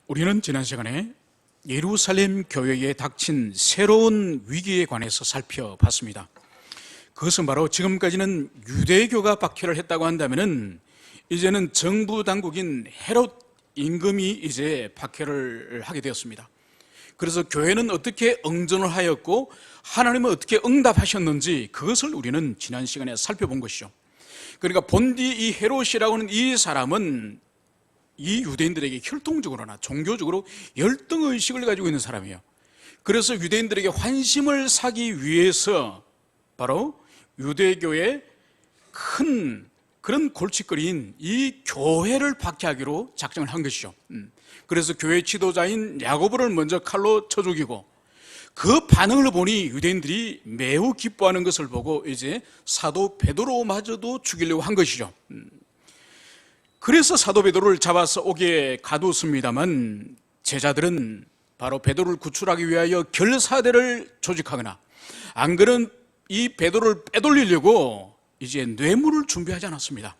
우리는 지난 시간에 예루살렘 교회에 닥친 새로운 위기에 관해서 살펴봤습니다. 그것은 바로 지금까지는 유대교가 박해를 했다고 한다면은 이제는 정부 당국인 헤롯 임금이 이제 박해를 하게 되었습니다. 그래서 교회는 어떻게 응전을 하였고 하나님은 어떻게 응답하셨는지 그것을 우리는 지난 시간에 살펴본 것이죠. 그러니까 본디 이 헤롯이라고 하는 이 사람은 이 유대인들에게 혈통적으로나 종교적으로 열등의식을 가지고 있는 사람이에요. 그래서 유대인들에게 환심을 사기 위해서 바로 유대교의 큰 그런 골칫거리인 이 교회를 박해하기로 작정을 한 것이죠. 그래서 교회 지도자인 야고보를 먼저 칼로 쳐 죽이고 그 반응을 보니 유대인들이 매우 기뻐하는 것을 보고 이제 사도 베드로마저도 죽이려고 한 것이죠. 그래서 사도 베드로를 잡아서 옥에 가두었습니다만 제자들은 바로 베드로를 구출하기 위하여 결사대를 조직하거나 안 그런 이 베드로를 빼돌리려고 이제 뇌물을 준비하지 않았습니다.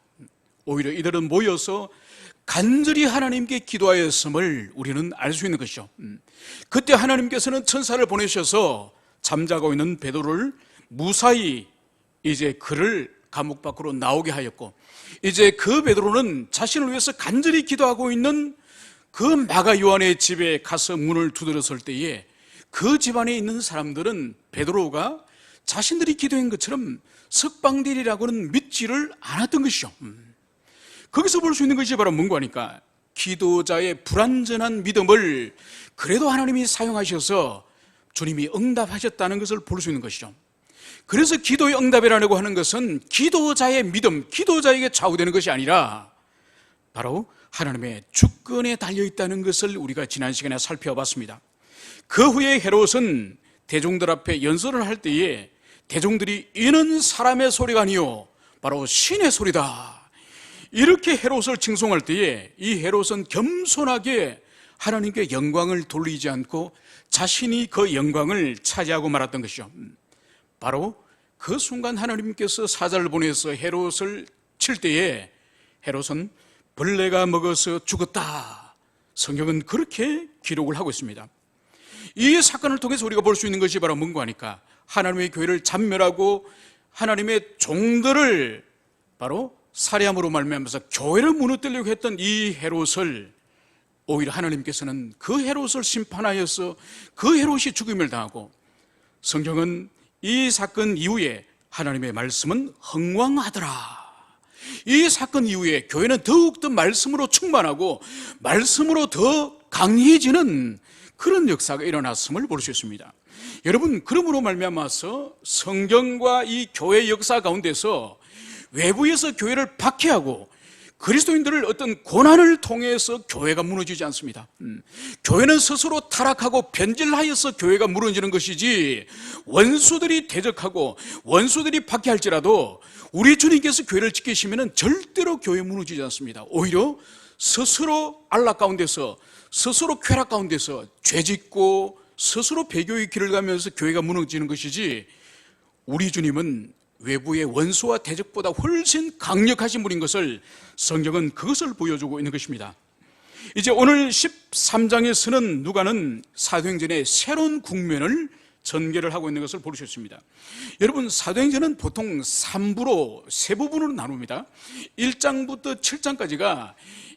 오히려 이들은 모여서 간절히 하나님께 기도하였음을 우리는 알 수 있는 것이죠. 그때 하나님께서는 천사를 보내셔서 잠자고 있는 베드로를 무사히 이제 그를 감옥 밖으로 나오게 하였고, 이제 그 베드로는 자신을 위해서 간절히 기도하고 있는 그 마가 요한의 집에 가서 문을 두드렸을 때에 그 집안에 있는 사람들은 베드로가 자신들이 기도한 것처럼 석방되리라고는 믿지를 않았던 것이죠. 거기서 볼 수 있는 것이 바로 뭔가 하니까 기도자의 불완전한 믿음을 그래도 하나님이 사용하셔서 주님이 응답하셨다는 것을 볼 수 있는 것이죠. 그래서 기도의 응답이라고 하는 것은 기도자의 믿음, 기도자에게 좌우되는 것이 아니라 바로 하나님의 주권에 달려있다는 것을 우리가 지난 시간에 살펴봤습니다. 그 후에 헤롯은 대중들 앞에 연설을 할 때에 대중들이 이는 사람의 소리가 아니요 바로 신의 소리다, 이렇게 헤롯을 칭송할 때에 이 헤롯은 겸손하게 하나님께 영광을 돌리지 않고 자신이 그 영광을 차지하고 말았던 것이죠. 바로 그 순간 하나님께서 사자를 보내서 헤롯을 칠 때에 헤롯은 벌레가 먹어서 죽었다, 성경은 그렇게 기록을 하고 있습니다. 이 사건을 통해서 우리가 볼 수 있는 것이 바로 뭔가 하니까 하나님의 교회를 잔멸하고 하나님의 종들을 바로 살해함으로 말미암아서 교회를 무너뜨리려고 했던 이 헤롯을 오히려 하나님께서는 그 헤롯을 심판하여서 그 헤롯이 죽임을 당하고, 성경은 이 사건 이후에 하나님의 말씀은 흥왕하더라. 이 사건 이후에 교회는 더욱더 말씀으로 충만하고 말씀으로 더 강해지는 그런 역사가 일어났음을 볼 수 있습니다. 여러분, 그러므로 말미암아서 성경과 이 교회 역사 가운데서 외부에서 교회를 박해하고 그리스도인들을 어떤 고난을 통해서 교회가 무너지지 않습니다. 교회는 스스로 타락하고 변질하여서 교회가 무너지는 것이지, 원수들이 대적하고 원수들이 박해할지라도 우리 주님께서 교회를 지키시면 절대로 교회 무너지지 않습니다. 오히려 스스로 안락 가운데서, 스스로 쾌락 가운데서 죄짓고 스스로 배교의 길을 가면서 교회가 무너지는 것이지, 우리 주님은 외부의 원수와 대적보다 훨씬 강력하신 분인 것을 성경은 그것을 보여주고 있는 것입니다. 이제 오늘 13장에서는 누가는 사도행전의 새로운 국면을 전개를 하고 있는 것을 볼 수 있습니다. 여러분, 사도행전은 보통 3부로, 세 부분으로 나눕니다. 1장부터 7장까지가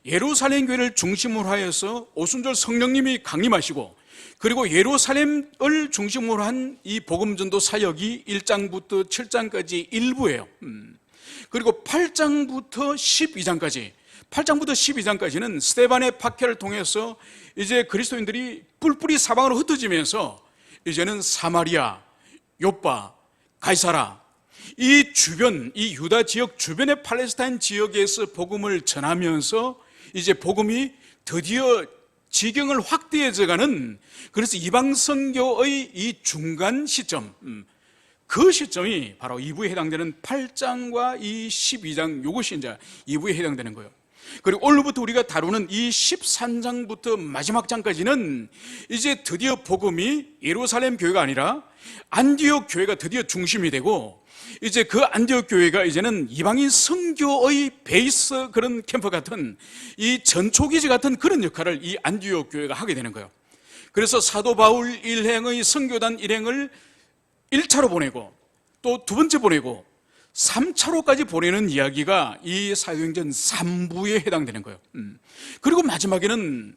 예루살렘 교회를 중심으로 하여서 오순절 성령님이 강림하시고, 그리고 예루살렘을 중심으로 한 이 복음전도 사역이 1장부터 7장까지 일부예요. 그리고 8장부터 12장까지는 스데반의 박해를 통해서 이제 그리스도인들이 뿔뿔이 사방으로 흩어지면서 이제는 사마리아, 요빠, 가이사라, 이 주변, 이 유다 지역 주변의 팔레스타인 지역에서 복음을 전하면서 이제 복음이 드디어 지경을 확대해져가는, 그래서 이방 선교의 이 중간 시점, 그 시점이 바로 2부에 해당되는 8장과 이 12장, 이것이 이제 2부에 해당되는 거예요. 그리고 오늘부터 우리가 다루는 이 13장부터 마지막 장까지는 이제 드디어 복음이 예루살렘 교회가 아니라 안디옥 교회가 드디어 중심이 되고, 이제 그 안디옥 교회가 이제는 이방인 선교의 베이스 그런 캠프 같은 이 전초기지 같은 그런 역할을 이 안디옥 교회가 하게 되는 거예요. 그래서 사도 바울 일행의 선교단 일행을 1차로 보내고 또 두 번째 보내고 3차로까지 보내는 이야기가 이 사도행전 3부에 해당되는 거예요. 그리고 마지막에는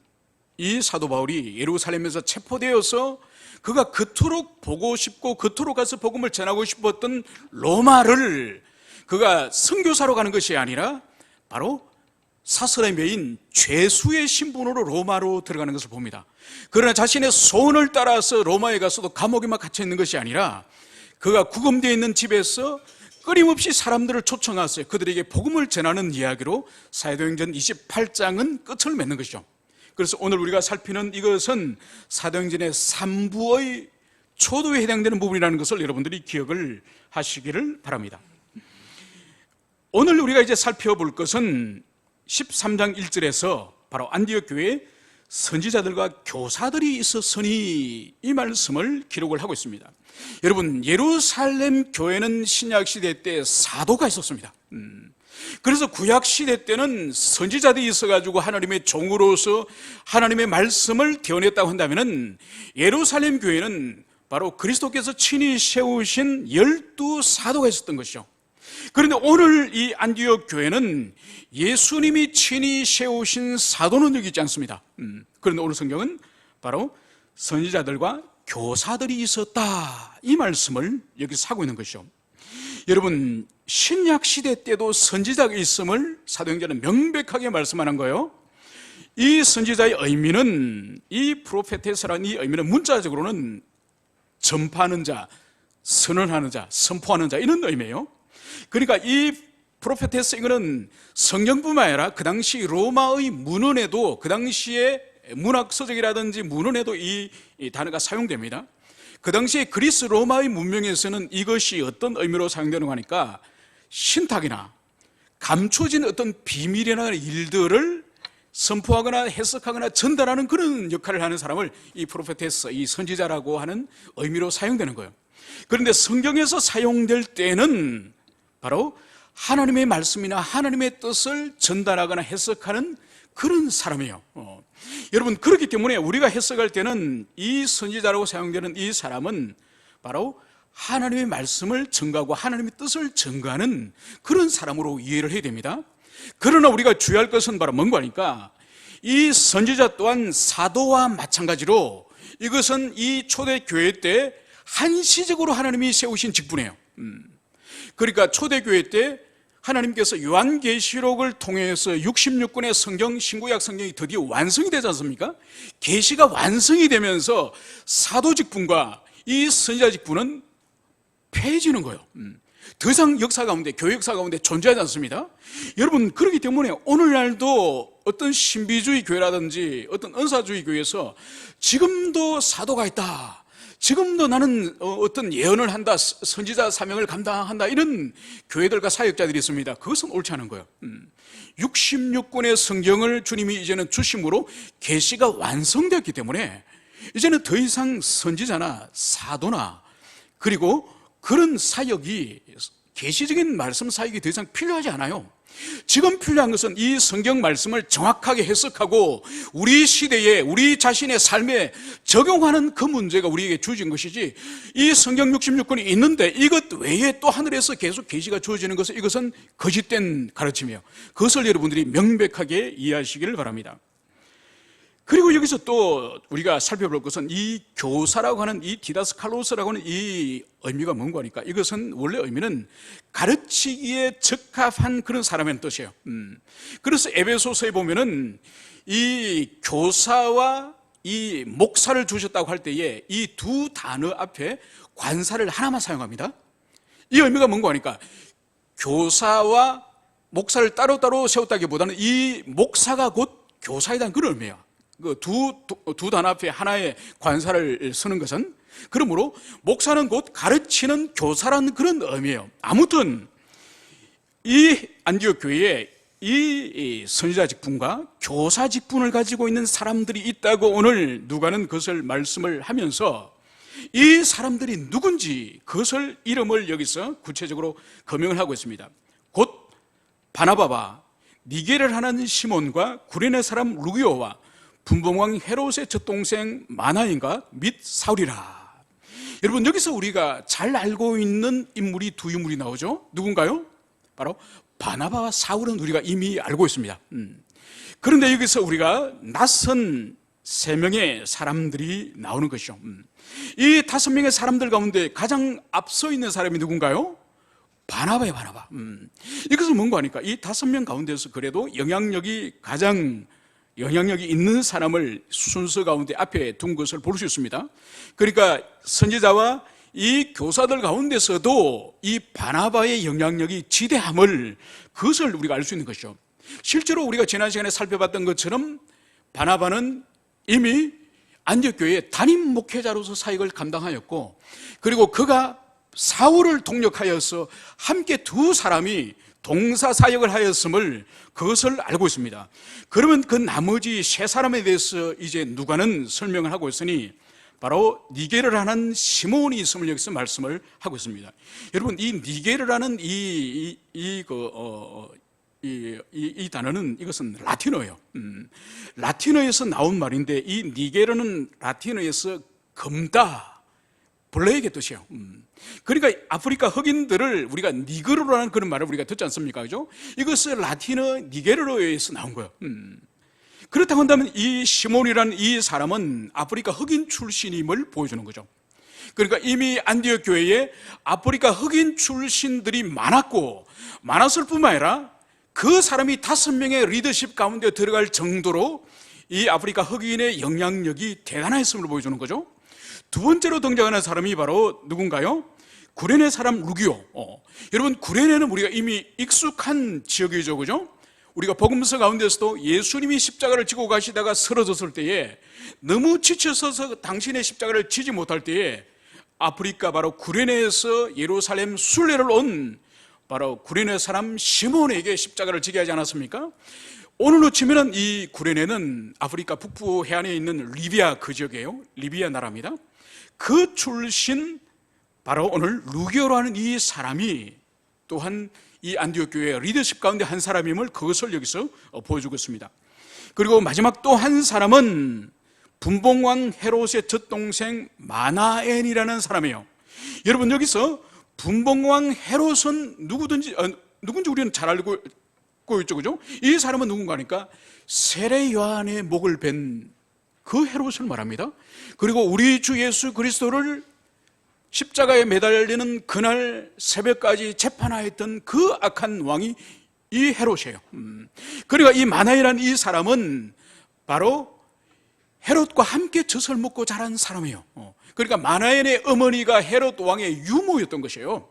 이 사도 바울이 예루살렘에서 체포되어서 그가 그토록 보고 싶고 그토록 가서 복음을 전하고 싶었던 로마를 그가 선교사로 가는 것이 아니라 바로 사설의 메인 죄수의 신분으로 로마로 들어가는 것을 봅니다. 그러나 자신의 소원을 따라서 로마에 가서도 감옥에만 갇혀 있는 것이 아니라 그가 구금되어 있는 집에서 끊임없이 사람들을 초청하세요. 그들에게 복음을 전하는 이야기로 사도행전 28장은 끝을 맺는 것이죠. 그래서 오늘 우리가 살피는 이것은 사도행전의 3부의 초도에 해당되는 부분이라는 것을 여러분들이 기억을 하시기를 바랍니다. 오늘 우리가 이제 살펴볼 것은 13장 1절에서 바로 안디옥 교회에 선지자들과 교사들이 있었으니 이 말씀을 기록을 하고 있습니다. 여러분, 예루살렘 교회는 신약시대 때 사도가 있었습니다. 그래서 구약시대 때는 선지자들이 있어가지고 하나님의 종으로서 하나님의 말씀을 대언했다고 한다면 예루살렘 교회는 바로 그리스도께서 친히 세우신 12사도가 있었던 것이죠. 그런데 오늘 이 안디옥 교회는 예수님이 친히 세우신 사도는 여기 있지 않습니다. 그런데 오늘 성경은 바로 선지자들과 교사들이 있었다, 이 말씀을 여기서 하고 있는 것이죠. 여러분, 신약시대 때도 선지자가 있음을 사도행전은 명백하게 말씀하는 거예요. 이 선지자의 의미는, 이 프로페테스라는 이 의미는 문자적으로는 전파하는 자, 선언하는 자, 선포하는 자, 이런 의미예요. 그러니까 이 프로페테스, 이거는 성경뿐만 아니라 그 당시 로마의 문헌에도, 그 당시에 문학서적이라든지 문헌에도 이 단어가 사용됩니다. 그 당시에 그리스 로마의 문명에서는 이것이 어떤 의미로 사용되는 거니까 신탁이나 감춰진 어떤 비밀이나 일들을 선포하거나 해석하거나 전달하는 그런 역할을 하는 사람을 이 프로페테스, 이 선지자라고 하는 의미로 사용되는 거예요. 그런데 성경에서 사용될 때는 바로 하나님의 말씀이나 하나님의 뜻을 전달하거나 해석하는 그런 사람이에요. 여러분, 그렇기 때문에 우리가 해석할 때는 이 선지자라고 사용되는 이 사람은 바로 하나님의 말씀을 전가하고 하나님의 뜻을 전가하는 그런 사람으로 이해를 해야 됩니다. 그러나 우리가 주의할 것은 바로 뭔가 하니까 이 선지자 또한 사도와 마찬가지로 이것은 이 초대교회 때 한시적으로 하나님이 세우신 직분이에요. 그러니까 초대교회 때 하나님께서 요한계시록을 통해서 66권의 성경, 신구약 성경이 드디어 완성이 되지 않습니까? 계시가 완성이 되면서 사도 직분과 이 선지자 직분은 폐해지는 거예요. 더 이상 역사 가운데, 교회 역사 가운데 존재하지 않습니다. 여러분, 그렇기 때문에 오늘날도 어떤 신비주의 교회라든지 어떤 은사주의 교회에서 지금도 사도가 있다, 지금도 나는 어떤 예언을 한다, 선지자 사명을 감당한다, 이런 교회들과 사역자들이 있습니다. 그것은 옳지 않은 거예요. 66권의 성경을 주님이 이제는 주심으로 계시가 완성되었기 때문에 이제는 더 이상 선지자나 사도나 그리고 그런 사역이, 계시적인 말씀 사역이 더 이상 필요하지 않아요. 지금 필요한 것은 이 성경 말씀을 정확하게 해석하고 우리 시대에 우리 자신의 삶에 적용하는 그 문제가 우리에게 주어진 것이지, 이 성경 66권이 있는데 이것 외에 또 하늘에서 계속 계시가 주어지는 것은, 이것은 거짓된 가르침이에요. 그것을 여러분들이 명백하게 이해하시기를 바랍니다. 그리고 여기서 또 우리가 살펴볼 것은 이 교사라고 하는, 이 디다스칼로스라고 하는 이 의미가 뭔가 하니까 이것은 원래 의미는 가르치기에 적합한 그런 사람의 뜻이에요. 그래서 에베소서에 보면은 이 교사와 이 목사를 주셨다고 할 때에 이 두 단어 앞에 관사를 하나만 사용합니다. 이 의미가 뭔가 하니까 교사와 목사를 따로따로 세웠다기보다는 이 목사가 곧 교사에 대한 그런 의미예요. 그 두 단어 앞에 하나의 관사를 쓰는 것은, 그러므로 목사는 곧 가르치는 교사라는 그런 의미예요. 아무튼 이 안디옥 교회에 이 선지자 직분과 교사 직분을 가지고 있는 사람들이 있다고 오늘 누가는 그것을 말씀을 하면서 이 사람들이 누군지 그것을 이름을 여기서 구체적으로 거명을 하고 있습니다. 곧 바나바와 니게를 하는 시몬과 구레네 사람 루기오와 분봉왕 헤롯의 젖동생 마나인과 및 사울이라. 여러분, 여기서 우리가 잘 알고 있는 인물이 두 인물이 나오죠. 누군가요? 바로 바나바와 사울은 우리가 이미 알고 있습니다. 그런데 여기서 우리가 낯선 세 명의 사람들이 나오는 것이죠. 이 5명의 사람들 가운데 가장 앞서 있는 사람이 누군가요? 바나바예요, 바나바. 이것은 뭔가 하니까 이 5명 가운데서 그래도 가장 영향력이 있는 사람을 순서 가운데 앞에 둔 것을 볼 수 있습니다. 그러니까 선지자와 이 교사들 가운데서도 이 바나바의 영향력이 지대함을, 그것을 우리가 알 수 있는 것이죠. 실제로 우리가 지난 시간에 살펴봤던 것처럼 바나바는 이미 안디옥 교회의 담임 목회자로서 사역을 감당하였고, 그리고 그가 사울을 동력하여서 함께 두 사람이 동사 사역을 하였음을, 그것을 알고 있습니다. 그러면 그 나머지 세 사람에 대해서 이제 누가는 설명을 하고 있으니 바로 니게를 하는 시몬이 있음을 여기서 말씀을 하고 있습니다. 여러분, 이 니게를 하는 이 단어는, 이것은 라틴어예요. 라틴어에서 나온 말인데, 이 니게르는 라틴어에서 검다, 블레이의 뜻이에요. 그러니까 아프리카 흑인들을 우리가 니그르라는 그런 말을 우리가 듣지 않습니까? 그죠? 이것은 라틴어 니게르어에서 나온 거예요. 그렇다고 한다면 이 시몬이라는 이 사람은 아프리카 흑인 출신임을 보여주는 거죠. 그러니까 이미 안디옥 교회에 아프리카 흑인 출신들이 많았을 뿐만 아니라 그 사람이 5명의 리더십 가운데 들어갈 정도로 이 아프리카 흑인의 영향력이 대단했음을 보여주는 거죠. 두 번째로 등장하는 사람이 바로 누군가요? 구레네 사람 루기오. 여러분, 구레네는 우리가 이미 익숙한 지역이죠, 그죠? 우리가 복음서 가운데서도 예수님이 십자가를 지고 가시다가 쓰러졌을 때에 너무 지쳐서 당신의 십자가를 지지 못할 때에 아프리카 바로 구레네에서 예루살렘 순례를 온 바로 구레네 사람 시몬에게 십자가를 지게 하지 않았습니까? 오늘로 치면은 이 구레네는 아프리카 북부 해안에 있는 리비아 그 지역이에요. 리비아 나라입니다. 그 출신 바로 오늘 루기오라는 이 사람이 또한 이 안디옥 교회의 리더십 가운데 한 사람임을, 그것을 여기서 보여주고 있습니다. 그리고 마지막 또 한 사람은 분봉왕 헤롯의 젖동생 마나엔이라는 사람이에요. 여러분, 여기서 분봉왕 헤롯은 누군지 우리는 잘 알고 있죠, 그죠? 이 사람은 누군가 하니까 세례 요한의 목을 벤 그 헤롯을 말합니다. 그리고 우리 주 예수 그리스도를 십자가에 매달리는 그날 새벽까지 재판하였던 그 악한 왕이 이 헤롯이에요. 그러니까 이 마나이라는 이 사람은 바로 헤롯과 함께 젖을 먹고 자란 사람이에요. 그러니까 마나엔의 어머니가 헤롯 왕의 유모였던 것이에요.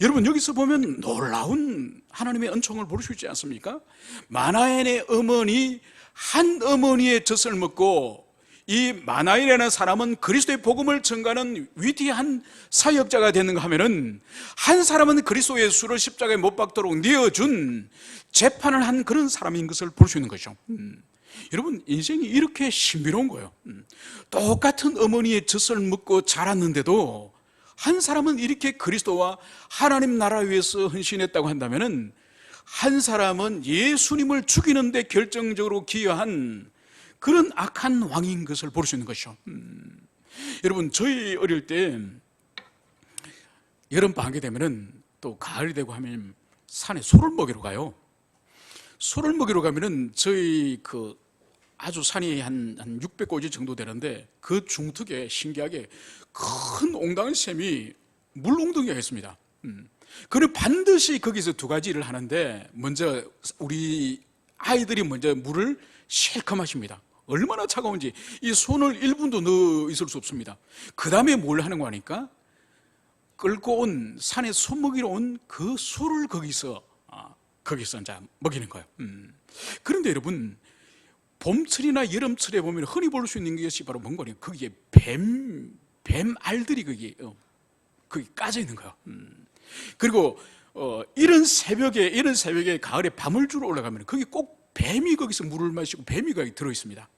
여러분, 여기서 보면 놀라운 하나님의 은총을 볼 수 있지 않습니까? 마나엔의 어머니, 한 어머니의 젖을 먹고 이 마나엘이라는 사람은 그리스도의 복음을 전가하는 위대한 사역자가 되는가 하면은, 한 사람은 그리스도 예수를 십자가에 못 박도록 내어준 재판을 한 그런 사람인 것을 볼 수 있는 거죠. 여러분, 인생이 이렇게 신비로운 거예요. 똑같은 어머니의 젖을 먹고 자랐는데도 한 사람은 이렇게 그리스도와 하나님 나라 위해서 헌신했다고 한다면은, 한 사람은 예수님을 죽이는데 결정적으로 기여한 그런 악한 왕인 것을 볼 수 있는 것이죠. 여러분, 저희 어릴 때 여름 방학이 되면은, 또 가을이 되고 하면 산에 소를 먹이러 가요. 소를 먹이러 가면은 저희 그 아주 산이 한 600고지 정도 되는데, 그 중턱에 신기하게 큰 옹당한 샘이 물 웅덩이가 있습니다. 그는 반드시 거기서 두 가지를 하는데, 먼저 우리 아이들이 먼저 물을 실컷 마십니다. 얼마나 차가운지 이 손을 1분도 넣어 있을 수 없습니다. 그 다음에 뭘 하는 거 하니까, 끌고 온 산에 소 먹이러 온 그 소를 거기서 이제 먹이는 거예요. 그런데 여러분, 봄철이나 여름철에 보면 흔히 볼 수 있는 것이 바로 뭔가 하니까, 거기에 뱀 알들이 거기 까져 있는 거예요. 그리고 이런 새벽에 가을에 밤을 주러 올라가면 거기 꼭 뱀이 거기서 물을 마시고 뱀이 거기 들어 있습니다.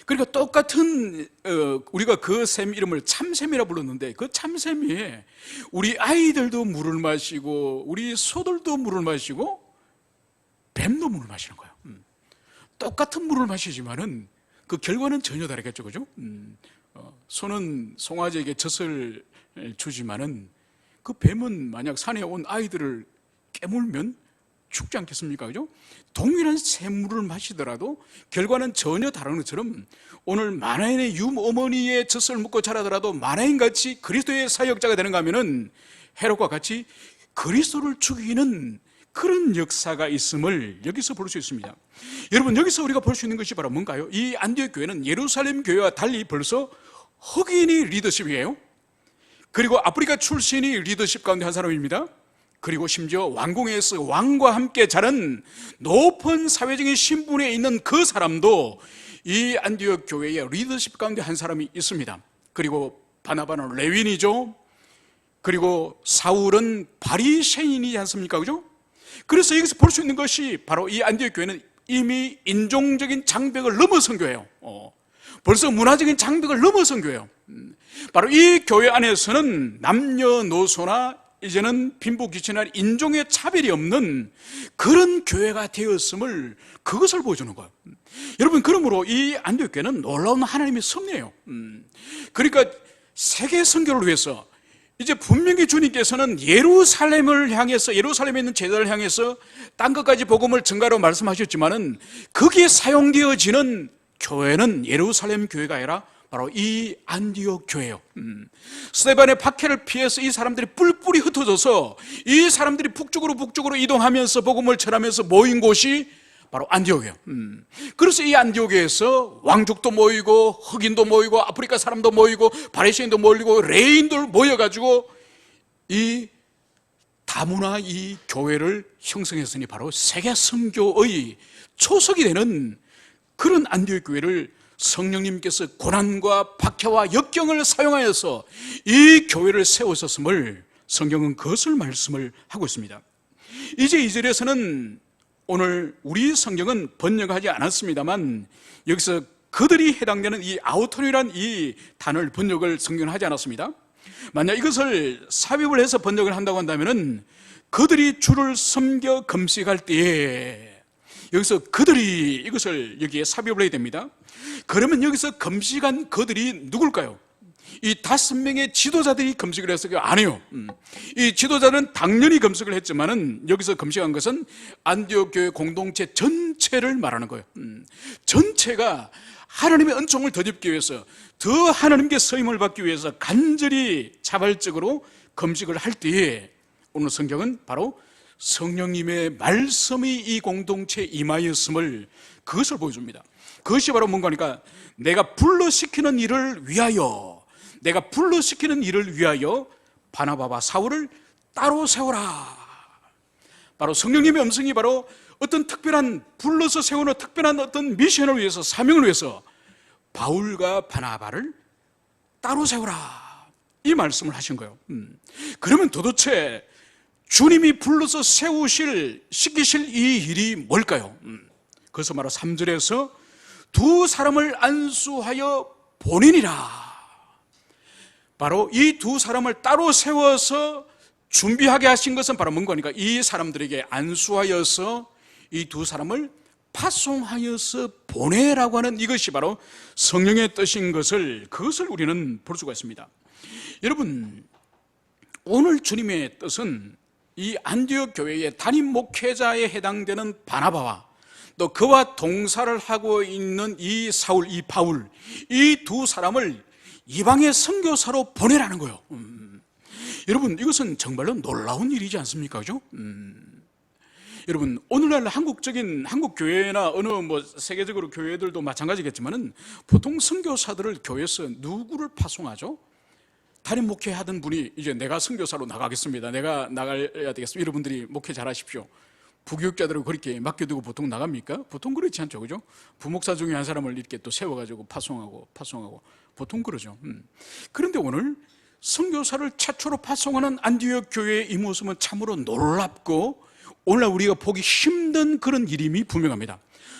그러니까 똑같은 우리가 그 샘 이름을 참샘이라 불렀는데 그 참샘이 우리 아이들도 물을 마시고 우리 소들도 물을 마시고 뱀도 물을 마시는 거예요. 똑같은 물을 마시지만은 그 결과는 전혀 다르겠죠, 그죠? 소는 송아지에게 젖을 주지만은 그 뱀은 만약 산에 온 아이들을 깨물면 죽지 않겠습니까? 그죠? 동일한 샘물을 마시더라도 결과는 전혀 다른 것처럼 오늘 마나인의 유어머니의 젖을 먹고 자라더라도 마나인같이 그리스도의 사역자가 되는가 하면은 헤롯과 같이 그리스도를 죽이는 그런 역사가 있음을 여기서 볼 수 있습니다. 여러분, 여기서 우리가 볼 수 있는 것이 바로 뭔가요? 이 안디옥 교회는 예루살렘 교회와 달리 벌써 흑인이 리더십이에요. 그리고 아프리카 출신이 리더십 가운데 한 사람입니다. 그리고 심지어 왕궁에서 왕과 함께 자란 높은 사회적인 신분에 있는 그 사람도 이 안디옥 교회의 리더십 가운데 한 사람이 있습니다. 그리고 바나바는 레윈이죠. 그리고 사울은 바리새인이지 않습니까? 그죠? 그래서 여기서 볼 수 있는 것이 바로 이 안디옥 교회는 이미 인종적인 장벽을 넘어선 교회예요. 벌써 문화적인 장벽을 넘어선 교회예요. 바로 이 교회 안에서는 남녀노소나 이제는 빈부귀천한 인종의 차별이 없는 그런 교회가 되었음을 그것을 보여주는 거예요. 여러분, 그러므로 이 안디옥 교회는 놀라운 하나님의 섭리예요. 그러니까 세계 선교를 위해서 이제 분명히 주님께서는 예루살렘을 향해서, 예루살렘에 있는 제자를 향해서 딴 것까지 복음을 증가로 말씀하셨지만은 거기에 사용되어지는 교회는 예루살렘 교회가 아니라 바로 이 안디옥 교회예요. 스데반의 박해를 피해서 이 사람들이 뿔뿔이 흩어져서 이 사람들이 북쪽으로 이동하면서 복음을 전하면서 모인 곳이 바로 안디옥이에요. 그래서 이 안디옥에서 왕족도 모이고 흑인도 모이고 아프리카 사람도 모이고 바리새인도 모이고 레인도 모여가지고 이 다문화 이 교회를 형성했으니 바로 세계 선교의 초석이 되는 그런 안디옥 교회를 성령님께서 고난과 박해와 역경을 사용하여서 이 교회를 세우셨음을 성경은 그것을 말씀을 하고 있습니다. 이제 2절에서는 오늘 우리 성경은 번역하지 않았습니다만 여기서 그들이 해당되는 이 아우토니라는 이 단어를 번역을 성경은 하지 않았습니다. 만약 이것을 삽입을 해서 번역을 한다고 한다면은 그들이 주를 섬겨 금식할 때에, 여기서 그들이 이것을 여기에 삽입을 해야 됩니다. 그러면 여기서 금식한 그들이 누굴까요? 이 5명의 지도자들이 금식을 했어요? 아니요. 이 지도자는 당연히 금식을 했지만은 여기서 금식한 것은 안디옥 교회 공동체 전체를 말하는 거예요. 전체가 하나님의 은총을 덧입기 위해서, 더 하나님께 서임을 받기 위해서 간절히 자발적으로 금식을 할 때에 오늘 성경은 바로 성령님의 말씀이 이 공동체에 임하였음을 그것을 보여줍니다. 그것이 바로 뭔가 하니까 내가 불러시키는 일을 위하여, 내가 불러시키는 일을 위하여 바나바와 사울을 따로 세워라. 바로 성령님의 음성이 바로 어떤 특별한, 불러서 세우는 특별한 어떤 미션을 위해서, 사명을 위해서 바울과 바나바를 따로 세워라, 이 말씀을 하신 거예요. 그러면 도대체 주님이 불러서 시키실 이 일이 뭘까요? 그래서 바로 3절에서 두 사람을 안수하여 보내니라. 바로 이 두 사람을 따로 세워서 준비하게 하신 것은 바로 뭔가 하니까 이 사람들에게 안수하여서 이 두 사람을 파송하여서 보내라고 하는 이것이 바로 성령의 뜻인 것을, 그것을 우리는 볼 수가 있습니다. 여러분, 오늘 주님의 뜻은 이 안디옥 교회의 담임 목회자에 해당되는 바나바와 또 그와 동사를 하고 있는 이 사울, 이 바울, 이 두 사람을 이방의 선교사로 보내라는 거예요. 여러분, 이것은 정말로 놀라운 일이지 않습니까? 그죠? 여러분, 오늘날 한국 교회나 어느 세계적으로 교회들도 마찬가지겠지만은 보통 선교사들을 교회에서 누구를 파송하죠? 담임 목회하던 분이 이제 내가 선교사로 나가겠습니다, 내가 나가야 되겠습니다, 여러분들이 목회 잘하십시오. 부교육자들을 그렇게 맡겨두고 보통 나갑니까? 보통 그렇지 않죠, 그죠? 부목사 중에 한 사람을 이렇게 또 세워가지고 파송하고 보통 그러죠. 그런데 오늘 선교사를 최초로 파송하는 안디옥 교회의 이 모습은 참으로 놀랍고 오늘날 우리가 보기 힘든 그런 일임이 분명합니다.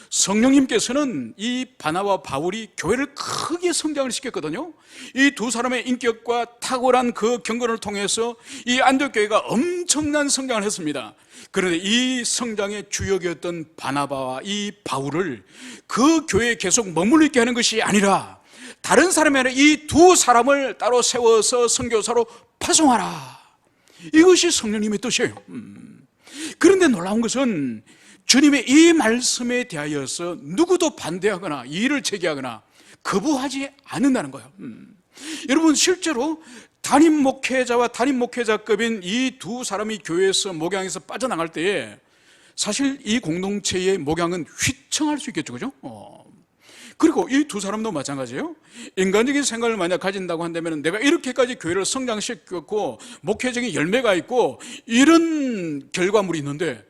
성령님께서는 이 바나바와 바울이 교회를 크게 성장을 시켰거든요. 이 두 사람의 인격과 탁월한 그 경건을 통해서 이 안디옥 교회가 엄청난 성장을 했습니다. 그런데 이 성장의 주역이었던 바나바와 이 바울을 그 교회에 계속 머물러 있게 하는 것이 아니라 다른 사람이 아니라 이 두 사람을 따로 세워서 선교사로 파송하라, 이것이 성령님의 뜻이에요. 그런데 놀라운 것은 주님의 이 말씀에 대하여서 누구도 반대하거나 이의를 제기하거나 거부하지 않는다는 거예요. 여러분, 실제로 담임 목회자와 담임 목회자급인 이 두 사람이 교회에서 목양에서 빠져나갈 때에 사실 이 공동체의 목양은 휘청할 수 있겠죠, 그죠? 그리고 이 두 사람도 마찬가지예요. 인간적인 생각을 만약 가진다고 한다면 내가 이렇게까지 교회를 성장시켰고 목회적인 열매가 있고 이런 결과물이 있는데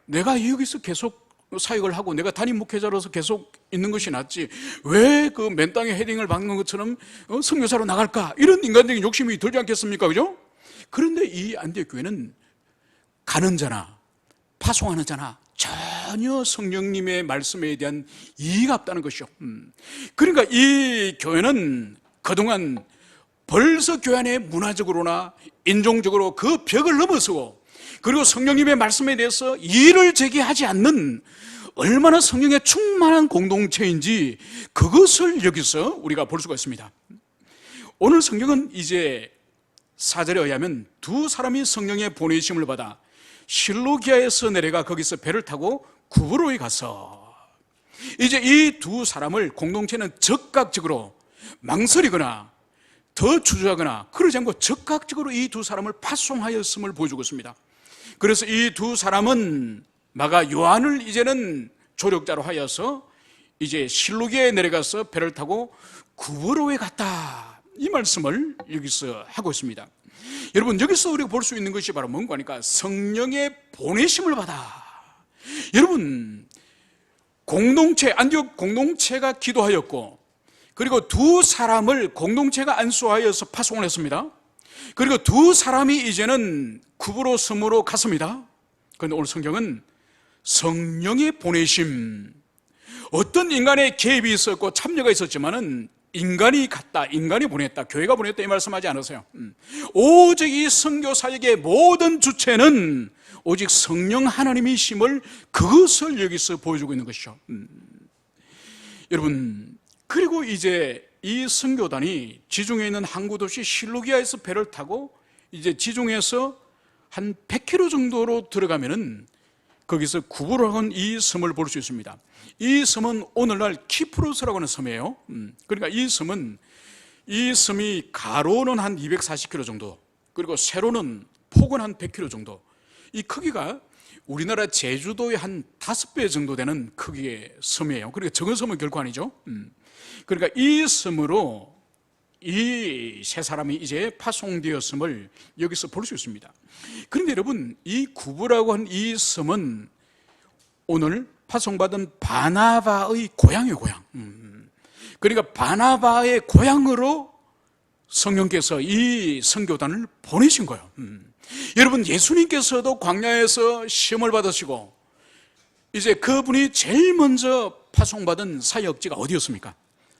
내가 여기서 계속 사역을 하고 내가 담임 목회자로서 계속 있는 것이 낫지 왜 그 맨 땅에 헤딩을 박는 것처럼 선교사로 나갈까, 이런 인간적인 욕심이 들지 않겠습니까, 그죠? 그런데 이 안디옥 교회는 가는 자나 파송하는 자나 전혀 성령님의 말씀에 대한 이의가 없다는 것이죠. 그러니까 이 교회는 그동안 벌써 교회 안에 문화적으로나 인종적으로 그 벽을 넘어서고 그리고 성령님의 말씀에 대해서 이의를 제기하지 않는 얼마나 성령에 충만한 공동체인지 그것을 여기서 우리가 볼 수가 있습니다. 오늘 성경은 이제 4절에 의하면 두 사람이 성령의 보내심을 받아 실로기아에서 내려가 거기서 배를 타고 구브로에 가서 이제 이 두 사람을 공동체는 적극적으로 망설이거나 더 주저하거나 그러지 않고 적극적으로 이 두 사람을 파송하였음을 보여주고 있습니다. 그래서 이 두 사람은 마가 요한을 이제는 조력자로 하여서 이제 실로기아에 내려가서 배를 타고 구브로에 갔다, 이 말씀을 여기서 하고 있습니다. 여러분, 여기서 우리가 볼 수 있는 것이 바로 뭔가 하니까 성령의 보내심을 받아. 여러분, 공동체, 안디옥 공동체가 기도하였고 그리고 두 사람을 공동체가 안수하여서 파송을 했습니다. 그리고 두 사람이 이제는 구브로 섬으로 갔습니다. 그런데 오늘 성경은 성령의 보내심, 어떤 인간의 개입이 있었고 참여가 있었지만은 인간이 갔다, 인간이 보냈다, 교회가 보냈다, 이 말씀하지 않으세요. 오직 이 선교 사역의 모든 주체는 오직 성령 하나님이심을, 그것을 여기서 보여주고 있는 것이죠. 여러분, 그리고 이제 이 선교단이 지중해에 있는 항구 도시 실루기아에서 배를 타고 이제 지중해에서 한 100km 정도로 들어가면은 거기서 구브로라고 하는 이 섬을 볼 수 있습니다. 이 섬은 오늘날 키프로스라고 하는 섬이에요. 그러니까 이 섬이 가로는 한 240km 정도, 그리고 세로는 폭은 한 100km 정도, 이 크기가 우리나라 제주도의 한 5배 정도 되는 크기의 섬이에요. 그러니까 적은 섬은 결코 아니죠. 그러니까 이 섬으로 이 세 사람이 이제 파송되었음을 여기서 볼 수 있습니다. 그런데 여러분, 이 구브라고 한 이 섬은 오늘 파송받은 바나바의 고향이에요, 고향. 그러니까 바나바의 고향으로 성령께서 이 선교단을 보내신 거예요. 여러분, 예수님께서도 광야에서 시험을 받으시고 이제 그분이 제일 먼저 파송받은 사역지가 어디였습니까?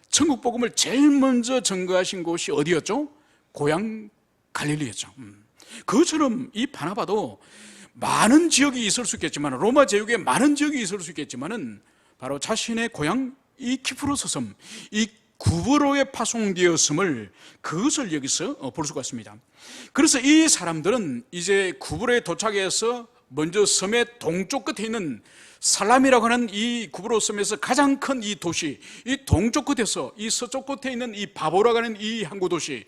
천국 복음을 제일 먼저 전거하신 곳이 어디였죠? 고향 갈릴리였죠. 그것처럼 이 바나바도 많은 지역이 있을 수 있겠지만, 로마 제국에 많은 지역이 있을 수 있겠지만은 바로 자신의 고향 이 키프로스 섬, 이 구브로에 파송되었음을, 그것을 여기서 볼 수가 있습니다. 그래서 이 사람들은 이제 구브로에 도착해서 먼저 섬의 동쪽 끝에 있는 살람이라고 하는 이 구브로 섬에서 가장 큰 이 도시, 이 동쪽 끝에서 이 서쪽 끝에 있는 이 바보라고 하는 이 항구 도시,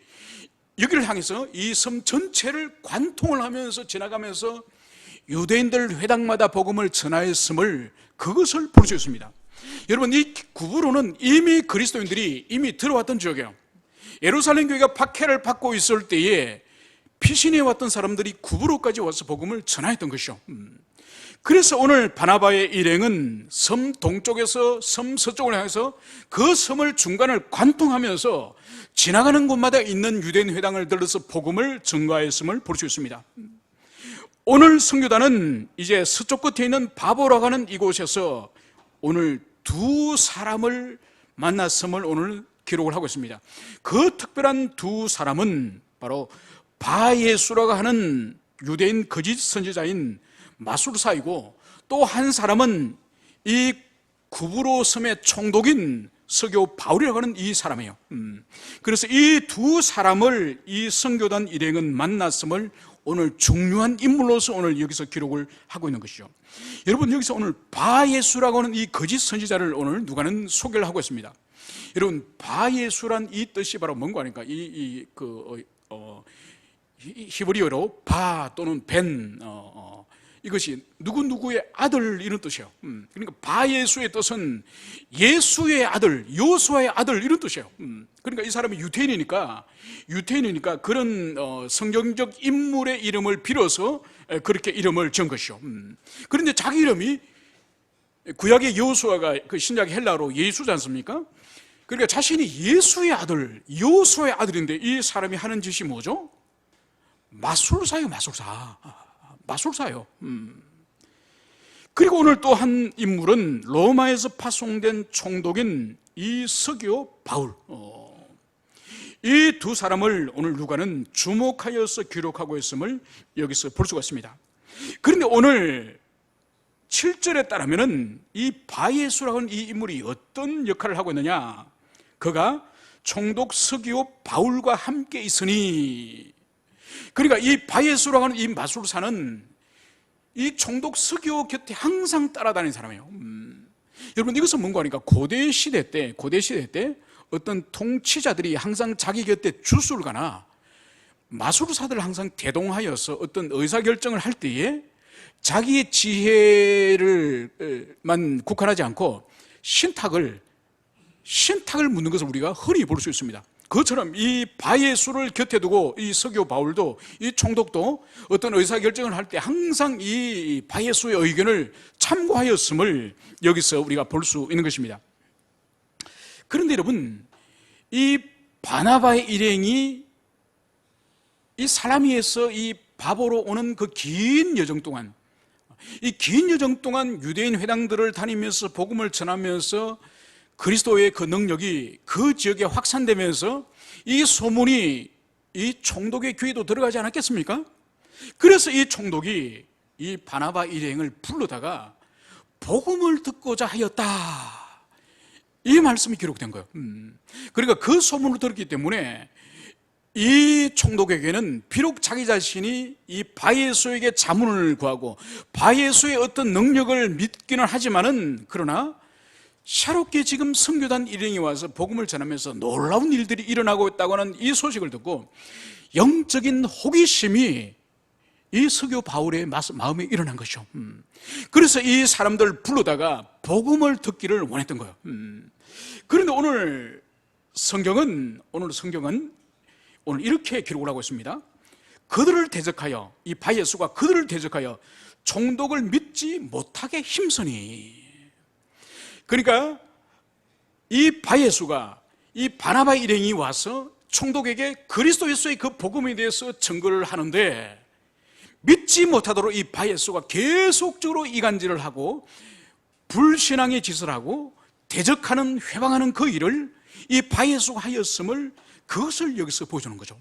여기를 향해서 이 섬 전체를 관통을 하면서 지나가면서 유대인들 회당마다 복음을 전하였음을, 그것을 볼 수 있습니다. 여러분, 이 구브로는 이미 그리스도인들이 이미 들어왔던 지역이에요. 예루살렘 교회가 박해를 받고 있을 때에 피신해 왔던 사람들이 구브로까지 와서 복음을 전하였던 것이죠. 그래서 오늘 바나바의 일행은 섬 동쪽에서 섬 서쪽을 향해서 그 섬을 중간을 관통하면서 지나가는 곳마다 있는 유대인 회당을 들러서 복음을 전가했음을 볼 수 있습니다. 오늘 선교단은 이제 서쪽 끝에 있는 바보라고 하는 이곳에서 오늘 두 사람을 만났음을 오늘 기록을 하고 있습니다. 그 특별한 두 사람은 바로 바예수라고 하는 유대인 거짓 선지자인 마술사이고, 또 한 사람은 이 구브로 섬의 총독인 서교 바울이라고 하는 이 사람이에요. 그래서 이 두 사람을 이 선교단 일행은 만났음을 오늘 중요한 인물로서 오늘 여기서 기록을 하고 있는 것이죠. 여러분, 여기서 오늘 바예수라고 하는 이 거짓 선지자를 오늘 누가는 소개를 하고 있습니다. 여러분, 바예수란 이 뜻이 바로 뭔가 하니까 히브리어로 바 또는 벤, 이것이 누구누구의 아들, 이런 뜻이에요. 그러니까 바예수의 뜻은 예수의 아들, 요수아의 아들, 이런 뜻이에요. 그러니까 이 사람이 유태인이니까 그런 성경적 인물의 이름을 빌어서 그렇게 이름을 지은 것이죠. 그런데 자기 이름이 구약의 요수아가 그 신약의 헬라어로 예수지 않습니까? 그러니까 자신이 예수의 아들, 요수아의 아들인데 이 사람이 하는 짓이 뭐죠? 마술사예요. 마술사예요. 그리고 오늘 또 한 인물은 로마에서 파송된 총독인 이 서기오 바울. 이 두 사람을 오늘 누가는 주목하여서 기록하고 있음을 여기서 볼 수가 있습니다. 그런데 오늘 7절에 따르면은 이 바예수라고 하는 이 인물이 어떤 역할을 하고 있느냐? 그가 총독 서기오 바울과 함께 있으니, 그러니까 이 바예수라고 하는 이 마술사는 이 총독 서기오 곁에 항상 따라다니는 사람이에요. 여러분, 이것은 뭔가 하니까 고대 시대 때 어떤 통치자들이 항상 자기 곁에 주술가나 마술사들을 항상 대동하여서 어떤 의사결정을 할 때에 자기의 지혜를만 국한하지 않고 신탁을 묻는 것을 우리가 흔히 볼 수 있습니다. 그것처럼 이 바예수를 곁에 두고 이 서기오 바울도, 이 총독도 어떤 의사결정을 할 때 항상 이 바예수의 의견을 참고하였음을 여기서 우리가 볼 수 있는 것입니다. 그런데 여러분, 이 바나바의 일행이 이 살라미에서 이 바보로 오는 그 긴 여정 동안, 유대인 회당들을 다니면서 복음을 전하면서 그리스도의 그 능력이 그 지역에 확산되면서 이 소문이 이 총독의 귀에도 들어가지 않았겠습니까? 그래서 이 총독이 이 바나바 일행을 불러다가 복음을 듣고자 하였다, 이 말씀이 기록된 거예요. 그러니까 그 소문을 들었기 때문에 이 총독에게는 비록 자기 자신이 이 바예수에게 자문을 구하고 바예수의 어떤 능력을 믿기는 하지만은, 그러나 새롭게 지금 선교단 일행이 와서 복음을 전하면서 놀라운 일들이 일어나고 있다고 하는 이 소식을 듣고 영적인 호기심이 이 서기오 바울의 마음에 일어난 것이죠. 그래서 이 사람들을 불러다가 복음을 듣기를 원했던 거예요. 그런데 오늘 성경은 오늘 이렇게 기록을 하고 있습니다. 그들을 대적하여, 이 바예수가 그들을 대적하여 총독을 믿지 못하게 힘쓰니. 그러니까 이 바예수가, 이 바나바 일행이 와서 총독에게 그리스도 예수의 그 복음에 대해서 증거를 하는데 믿지 못하도록 이 바예수가 계속적으로 이간질을 하고 불신앙의 짓을 하고 대적하는, 회방하는 그 일을 이 바예수가 하였음을, 그것을 여기서 보여주는 거죠.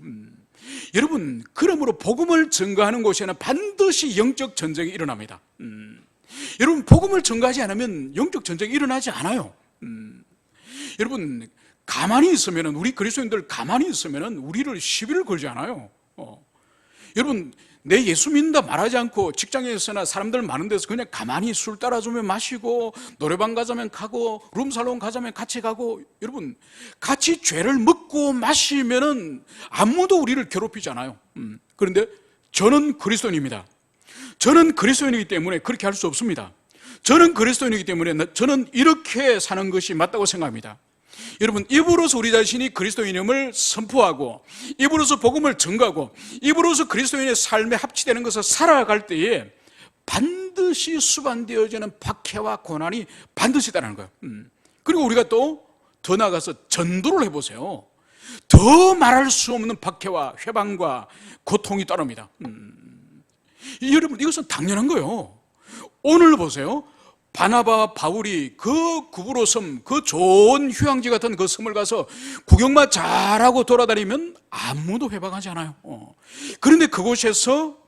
여러분, 그러므로 복음을 증거하는 곳에는 반드시 영적 전쟁이 일어납니다. 여러분, 복음을 증거하지 않으면 영적 전쟁이 일어나지 않아요. 여러분, 가만히 있으면, 우리 그리스도인들 가만히 있으면 우리를 시비를 걸지 않아요. 여러분, 내 예수 믿는다 말하지 않고 직장에서나 사람들 많은 데서 그냥 가만히 술 따라주면 마시고, 노래방 가자면 가고, 룸살롱 가자면 같이 가고, 여러분, 같이 죄를 먹고 마시면은 아무도 우리를 괴롭히지 않아요. 그런데 저는 그리스도인입니다. 저는 그리스도인이기 때문에 그렇게 할 수 없습니다. 저는 그리스도인이기 때문에 저는 이렇게 사는 것이 맞다고 생각합니다. 여러분, 입으로서 우리 자신이 그리스도인임을 선포하고, 입으로서 복음을 증거하고, 입으로서 그리스도인의 삶에 합치되는 것을 살아갈 때에 반드시 수반되어지는 박해와 고난이 반드시 있다는 거예요. 그리고 우리가 또 더 나아가서 전도를 해보세요. 더 말할 수 없는 박해와 회방과 고통이 따릅니다. 여러분, 이것은 당연한 거예요. 오늘 보세요. 바나바 바울이 그 구브로 섬, 그 좋은 휴양지 같은 그 섬을 가서 구경만 잘하고 돌아다니면 아무도 회방하지 않아요. 그런데 그곳에서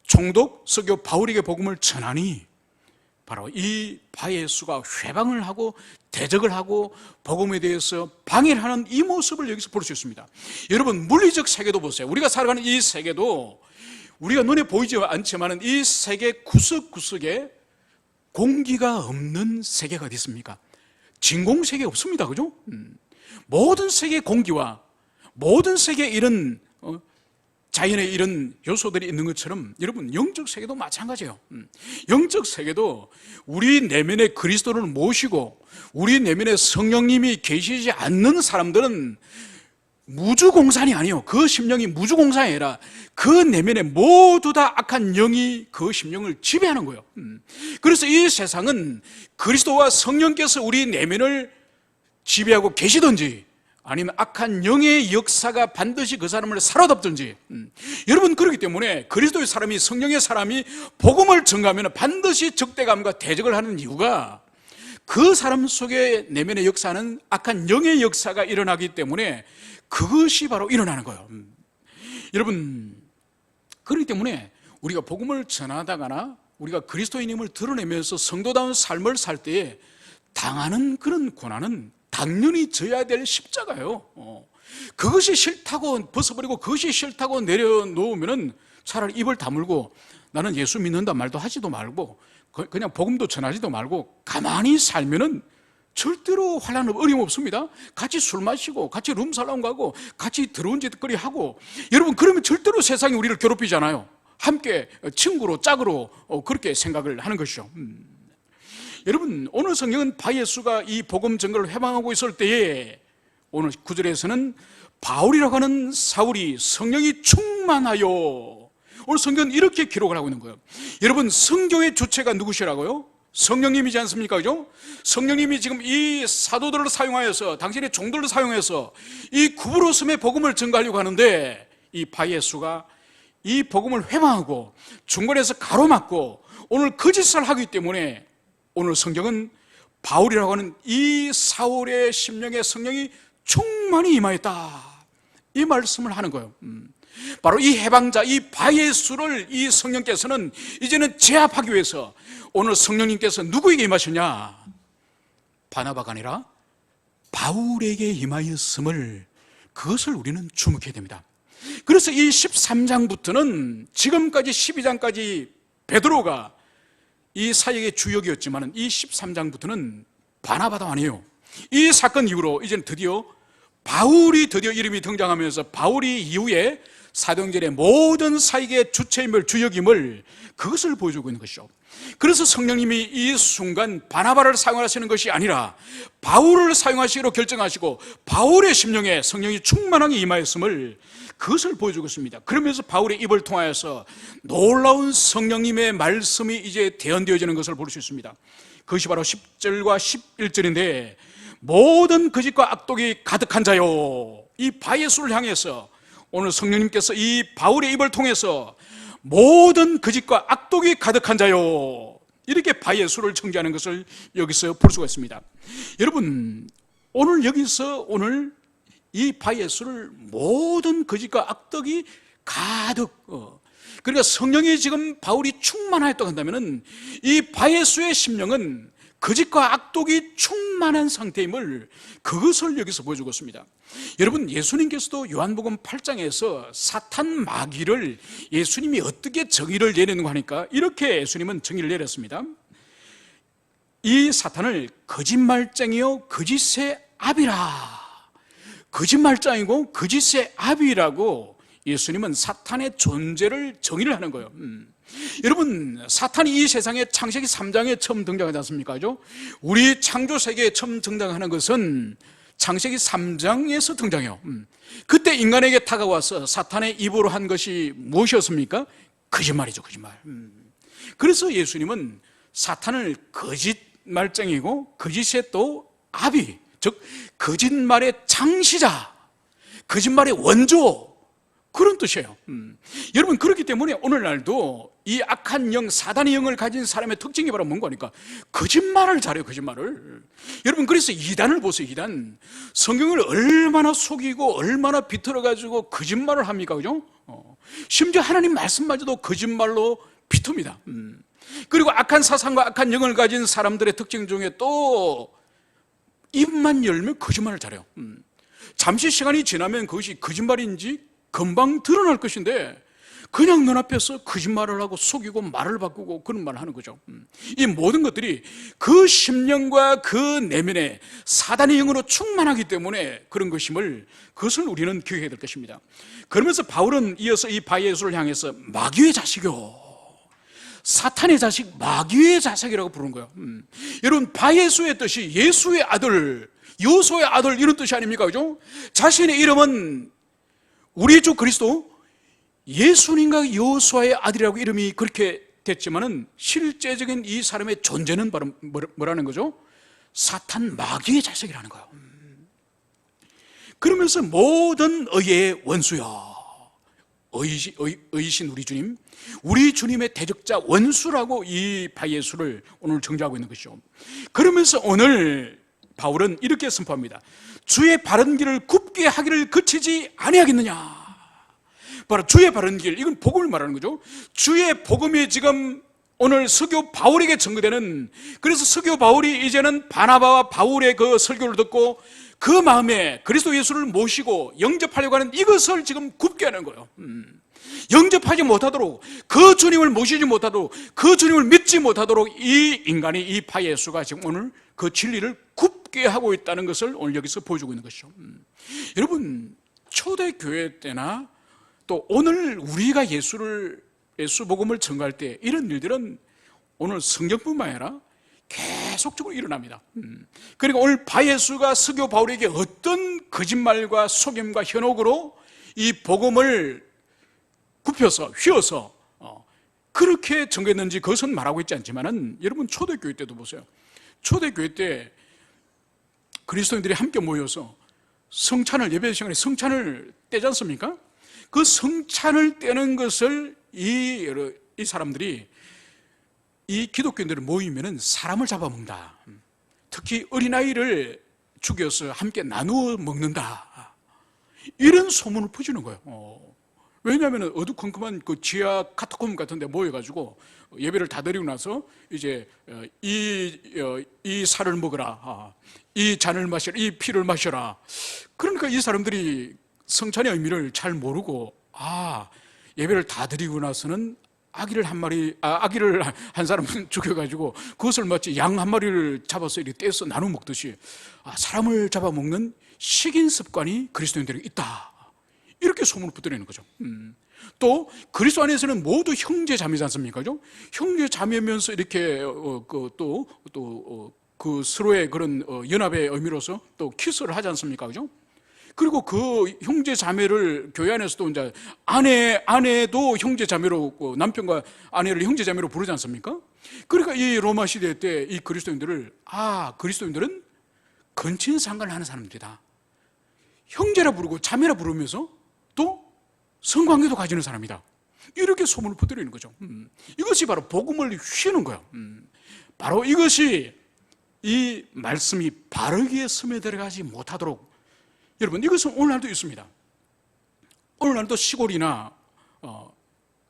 총독 서교 바울에게 복음을 전하니 바로 이 바예수가 회방을 하고 대적을 하고 복음에 대해서 방해를 하는 이 모습을 여기서 볼 수 있습니다. 여러분, 물리적 세계도 보세요. 우리가 살아가는 이 세계도 우리가 눈에 보이지 않지만 이 세계 구석구석에 공기가 없는 세계가 어디 있습니까? 진공 세계 없습니다. 그죠? 모든 세계의 공기와 모든 세계에 이런 자연의 이런 요소들이 있는 것처럼 여러분, 영적 세계도 마찬가지예요. 영적 세계도 우리 내면에 그리스도를 모시고 우리 내면에 성령님이 계시지 않는 사람들은 무주공산이 아니에요. 그 심령이 무주공산이 아니라 그 내면에 모두 다 악한 영이 그 심령을 지배하는 거예요. 그래서 이 세상은 그리스도와 성령께서 우리 내면을 지배하고 계시든지 아니면 악한 영의 역사가 반드시 그 사람을 사로잡든지, 여러분, 그렇기 때문에 그리스도의 사람이, 성령의 사람이 복음을 전가하면 반드시 적대감과 대적을 하는 이유가 그 사람 속에 내면의 역사는 악한 영의 역사가 일어나기 때문에 그것이 바로 일어나는 거예요. 여러분, 그렇기 때문에 우리가 복음을 전하다거나 우리가 그리스도인임을 드러내면서 성도다운 삶을 살 때에 당하는 그런 고난은 당연히 져야 될 십자가예요. 그것이 싫다고 벗어버리고 그것이 싫다고 내려놓으면 차라리 입을 다물고 나는 예수 믿는다 말도 하지도 말고 그냥 복음도 전하지도 말고 가만히 살면은 절대로 환난 어림없습니다. 같이 술 마시고 같이 룸살롱 가고 같이 더러운 짓거리 하고, 여러분, 그러면 절대로 세상이 우리를 괴롭히잖아요. 함께 친구로 짝으로 그렇게 생각을 하는 것이죠. 여러분, 오늘 성경은 바예수가 이 복음 전거를 회방하고 있을 때에 오늘 9절에서는 바울이라고 하는 사울이 성령이 충만하여, 오늘 성경은 이렇게 기록을 하고 있는 거예요. 여러분, 성경의 주체가 누구시라고요? 성령님이지 않습니까? 그죠? 성령님이 지금 이 사도들을 사용하여서, 당신의 종들을 사용해서 이 구브로 섬의 복음을 전가하려고 하는데, 이 바예수가 이 복음을 회방하고 중간에서 가로막고 오늘 거짓을 하기 때문에 오늘 성경은 바울이라고 하는 이 사울의 심령에 성령이 충만히 임하였다, 이 말씀을 하는 거예요. 바로 이 해방자, 이 바예수를 이 성령께서는 이제는 제압하기 위해서 오늘 성령님께서 누구에게 임하셨냐? 바나바가 아니라 바울에게 임하였음을, 그것을 우리는 주목해야 됩니다. 그래서 이 13장부터는 지금까지 12장까지 베드로가 이 사역의 주역이었지만 이 13장부터는 바나바도 아니에요. 이 사건 이후로 이제는 드디어 바울이 이름이 등장하면서 바울이 이후에 사도행전의 모든 사역의 주체임을, 주역임을, 그것을 보여주고 있는 것이죠. 그래서 성령님이 이 순간 바나바를 사용하시는 것이 아니라 바울을 사용하시기로 결정하시고 바울의 심령에 성령이 충만하게 임하였음을, 그것을 보여주고 있습니다. 그러면서 바울의 입을 통하여서 놀라운 성령님의 말씀이 이제 대언되어지는 것을 볼 수 있습니다. 그것이 바로 10절과 11절인데, 모든 거짓과 악독이 가득한 자요, 이 바예수를 향해서 오늘 성령님께서 이 바울의 입을 통해서 모든 거짓과 악독이 가득한 자요, 이렇게 바예수를 청지하는 것을 여기서 볼 수가 있습니다. 여러분, 오늘 여기서 오늘 이 바예수를 모든 거짓과 악독이 가득, 그러니까 성령이 지금 바울이 충만하였다고 한다면 이 바예수의 심령은 거짓과 악독이 충만한 상태임을, 그것을 여기서 보여주고 있습니다. 여러분, 예수님께서도 요한복음 8장에서 사탄 마귀를 예수님이 어떻게 정의를 내리는가 하니까 이렇게 예수님은 정의를 내렸습니다. 이 사탄을 거짓말쟁이요 거짓의 아비라, 거짓말장이고 거짓의 아비라고 예수님은 사탄의 존재를 정의를 하는 거예요. 여러분, 사탄이 이 세상에 창세기 3장에 처음 등장하지 않습니까? 그죠? 우리 창조 세계에 처음 등장하는 것은 창세기 3장에서 등장해요. 그때 인간에게 다가와서 사탄의 입으로 한 것이 무엇이었습니까? 거짓말이죠, 거짓말. 그래서 예수님은 사탄을 거짓말쟁이고 거짓의 또 아비, 즉 거짓말의 창시자, 거짓말의 원조, 그런 뜻이에요. 여러분, 그렇기 때문에 오늘날도 이 악한 영, 사단의 영을 가진 사람의 특징이 바로 뭔가 하니까 거짓말을 잘해요. 거짓말을. 여러분, 그래서 이단을 보세요. 이단. 성경을 얼마나 속이고 얼마나 비틀어가지고 거짓말을 합니까? 그죠? 심지어 하나님 말씀마저도 거짓말로 비툽니다. 그리고 악한 사상과 악한 영을 가진 사람들의 특징 중에 또 입만 열면 거짓말을 잘해요. 잠시 시간이 지나면 그것이 거짓말인지 금방 드러날 것인데 그냥 눈앞에서 거짓말을 하고 속이고 말을 바꾸고 그런 말을 하는 거죠. 이 모든 것들이 그 심령과 그 내면에 사단의 영으로 충만하기 때문에 그런 것임을, 그것을 우리는 기억해야 될 것입니다. 그러면서 바울은 이어서 이 바예수를 향해서 마귀의 자식이요, 사탄의 자식, 마귀의 자식이라고 부르는 거예요. 여러분, 바예수의 뜻이 예수의 아들, 요소의 아들, 이런 뜻이 아닙니까? 그죠? 자신의 이름은 우리 주 그리스도 예수님과 여호수아의 아들이라고 이름이 그렇게 됐지만은 실제적인 이 사람의 존재는 바로 뭐라는 거죠? 사탄, 마귀의 자식이라는 거예요. 그러면서 모든 의의 원수야, 의이신 우리 주님, 우리 주님의 대적자, 원수라고 이 바예수를 오늘 정죄하고 있는 것이죠. 그러면서 오늘 바울은 이렇게 선포합니다. 주의 바른 길을 굽게 하기를 그치지 아니하겠느냐. 바로 주의 바른 길, 이건 복음을 말하는 거죠. 주의 복음이 지금 오늘 서교 바울에게 전거되는, 그래서 서교 바울이 이제는 바나바와 바울의 그 설교를 듣고 그 마음에 그리스도 예수를 모시고 영접하려고 하는 이것을 지금 굽게 하는 거예요. 영접하지 못하도록, 그 주님을 모시지 못하도록, 그 주님을 믿지 못하도록 이 인간이, 이 바예수가 지금 오늘 그 진리를 굽게 하고 있다는 것을 오늘 여기서 보여주고 있는 것이죠. 여러분, 초대교회 때나 또 오늘 우리가 예수 복음을 전가할 때 이런 일들은 오늘 성경뿐만 아니라 계속적으로 일어납니다. 그리고 오늘 바예수가 서교 바울에게 어떤 거짓말과 속임과 현혹으로 이 복음을 굽혀서 휘어서 그렇게 전개했는지 그것은 말하고 있지 않지만은, 여러분, 초대교회 때도 보세요. 초대교회 때 그리스도인들이 함께 모여서 성찬을, 예배 시간에 성찬을 떼지 않습니까? 그 성찬을 떼는 것을 이 사람들이, 이 기독교인들을 모이면은 사람을 잡아먹는다, 특히 어린아이를 죽여서 함께 나누어 먹는다, 이런 소문을 퍼주는 거예요. 왜냐하면 어두컴컴한 그 지하 카타콤 같은 데 모여가지고 예배를 다 드리고 나서 이제 이 살을 먹어라, 이 잔을 마셔라, 이 피를 마셔라. 그러니까 이 사람들이 성찬의 의미를 잘 모르고, 예배를 다 드리고 나서는 아기를 한 사람은 죽여가지고 그것을 마치 양 한 마리를 잡아서 이렇게 떼서 나눠 먹듯이 사람을 잡아먹는 식인 습관이 그리스도인들에게 있다, 이렇게 소문을 퍼뜨리는 거죠. 또 그리스도 안에서는 모두 형제 자매지 않습니까? 형제 자매면서 이렇게 그 서로의 그런 연합의 의미로서 또 키스를 하지 않습니까? 그죠? 그리고 그 형제 자매를 교회 안에서도 이제 아내도 형제 자매로, 남편과 아내를 형제 자매로 부르지 않습니까? 그러니까 이 로마 시대 때 이 그리스도인들을, 그리스도인들은 근친상간을 하는 사람들이다, 형제라 부르고 자매라 부르면서 또 성관계도 가지는 사람이다, 이렇게 소문을 퍼뜨리는 거죠. 이것이 바로 복음을 휘는 거예요. 바로 이것이 이 말씀이 바르게 스며 들어가지 못하도록, 여러분, 이것은 오늘날도 있습니다. 오늘날도 시골이나